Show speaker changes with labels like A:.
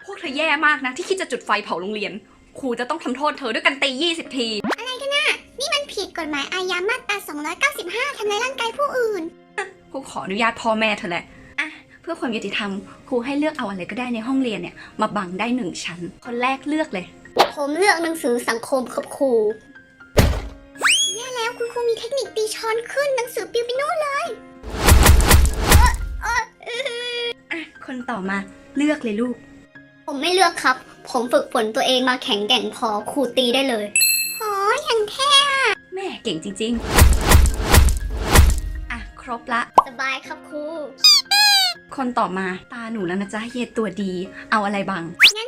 A: พวกเธอแย่มากนะที่คิดจะจุดไฟเผาโรงเรียนครูจะต้องทำโทษเธอด้วยกันตี20 ที
B: อะไรกันน่ะนี่มันผิดกฎหมายอาญามาตรา295ทำร้ายร่างกายผู้อื่น
A: ครูขออนุญาตพ่อแม่เธอแหละอ่ะเพื่อความยุติธรรมครูให้เลือกเอาอะไรก็ได้ในห้องเรียนเนี่ยมาบังได้1 ชั้นคนแรกเลือกเลย
B: ผมเลือกหนังสือสังคมครับครูแย่แล้วคุณครูมีเทคนิคตีช้อนขึ้นหนังสือปิวไปโน่นเลย
A: อ่ะคนต่อมาเลือกเลยลูก
B: ผมไม่เลือกครับผมฝึกฝนตัวเองมาแข็งแกร่งพอครูตีได้เลยโอ้ยอย่างเท่
A: แม่เก่งจริงๆอ่ะครบละ
B: สบายครับครู
A: คนต่อมาตาหนูแล้วนะจ๊ะเยตัวดีเอาอะไรบัง
B: งั้น